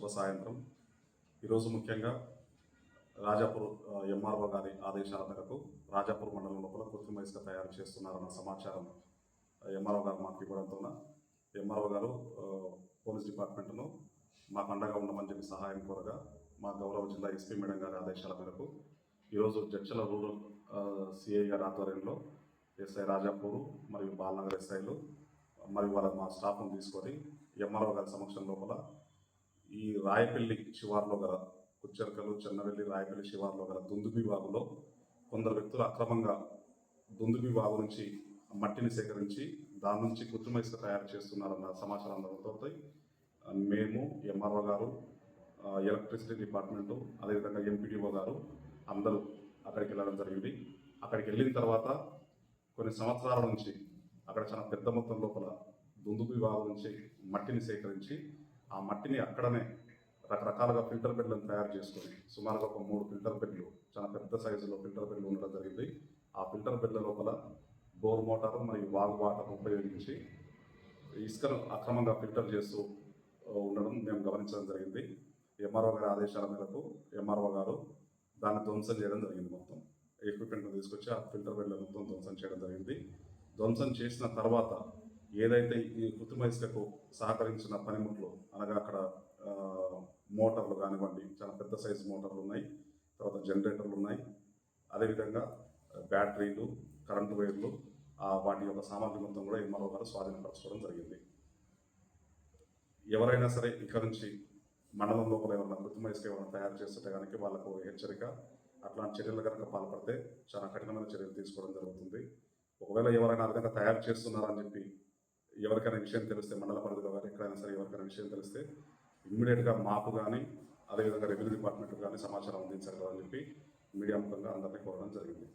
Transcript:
శుభ సాయంత్రం. ఈరోజు ముఖ్యంగా రాజాపూర్ ఎంఆర్ఓ గారి ఆదేశాల మేరకు రాజాపూర్ మండలం లోపల కృత్రిమ ఇసుక తయారు చేస్తున్నారన్న సమాచారం ఎంఆర్ఓ గారు మాకు ఇవ్వడంతో ఎంఆర్ఓ గారు పోలీస్ డిపార్ట్మెంట్ను మాకు అండగా ఉండమని చెప్పి సహాయం కోరగా మా గౌరవ జిల్లా ఎస్పీ మేడం గారి ఆదేశాల మేరకు ఈరోజు జడ్చల రూరల్ సిఐ గారి ఆధ్వర్యంలో ఎస్ఐ రాజాపూర్ మరియు బాలనగర్ ఎస్ఐలు మరియు వాళ్ళ మా స్టాఫ్ను తీసుకొని ఎంఆర్ఓ గారి సమక్షం లోపల ఈ రాయపల్లి శివార్లో గల కుచ్చర్కలు చెన్నవెల్లి రాయపల్లి శివార్లో గల దుందుబి వాగులో కొందరు వ్యక్తులు అక్రమంగా దుందుబి వాగు నుంచి మట్టిని సేకరించి దాని నుంచి కృత్రిమ ఇసుక తయారు చేస్తున్నారన్న సమాచారం అందడంతో మేము ఎంఆర్ఓ గారు ఎలక్ట్రిసిటీ డిపార్ట్మెంటు అదేవిధంగా ఎంపీడీఓ గారు అందరూ అక్కడికి వెళ్ళడం జరిగింది. అక్కడికి వెళ్ళిన తర్వాత కొన్ని సంవత్సరాల నుంచి అక్కడ చాలా పెద్ద మొత్తం లోపల దుందుబి వాగు నుంచి మట్టిని సేకరించి ఆ మట్టిని అక్కడనే రకరకాలుగా ఫిల్టర్ బెడ్లను తయారు చేసుకొని సుమారుగా ఒక 3 ఫిల్టర్ బెడ్లు చాలా పెద్ద సైజులో ఫిల్టర్ బెడ్లు ఉండడం జరిగింది. ఆ ఫిల్టర్ బెడ్ల లోపల బోర్ మోటారు మరియు వాగు వాటర్ ఉపయోగించి ఇసుకను అక్రమంగా ఫిల్టర్ చేస్తూ ఉండడం మేము గమనించడం జరిగింది. ఎంఆర్ఓ గారి ఆదేశాల మేరకు ఎంఆర్ఓ గారు దాన్ని ధ్వంసం చేయడం జరిగింది. మొత్తం ఎక్విప్మెంట్ను తీసుకొచ్చి ఆ ఫిల్టర్ బెడ్ల మొత్తం ధ్వంసం చేయడం జరిగింది. ధ్వంసం చేసిన తర్వాత ఏదైతే ఈ కృత్రిమ ఇసుకకు సహకరించిన పనిముట్లు అనగా అక్కడ మోటార్లు కానివ్వండి, చాలా పెద్ద సైజు మోటార్లు ఉన్నాయి, తర్వాత జనరేటర్లు ఉన్నాయి, అదేవిధంగా బ్యాటరీలు, కరెంటు వైర్లు, వాటి యొక్క సామాగ్రి మొత్తం కూడా ఎంఆర్ఓ గారు స్వాధీనపరచుకోవడం జరిగింది. ఎవరైనా సరే ఇక్కడ నుంచి మండలం లోపల ఎవరైనా కృత్రిమ ఇసుక ఎవరైనా తయారు చేస్తుంటే కనుక వాళ్ళకు హెచ్చరిక, అట్లాంటి చర్యలు కనుక పాల్పడితే చాలా కఠినమైన చర్యలు తీసుకోవడం జరుగుతుంది. ఒకవేళ ఎవరైనా ఆ విధంగా తయారు చేస్తున్నారని చెప్పి ఎవరికైనా విషయం తెలిస్తే మండల పరిధిలో కానీ ఎక్కడైనా సరే ఎవరికైనా విషయం తెలిస్తే ఇమ్మీడియట్గా మాకు కానీ అదేవిధంగా రెవెన్యూ డిపార్ట్మెంట్కి కానీ సమాచారం అందించాలి అని చెప్పి మీడియా ముఖంగా అందరినీ కోరడం జరిగింది.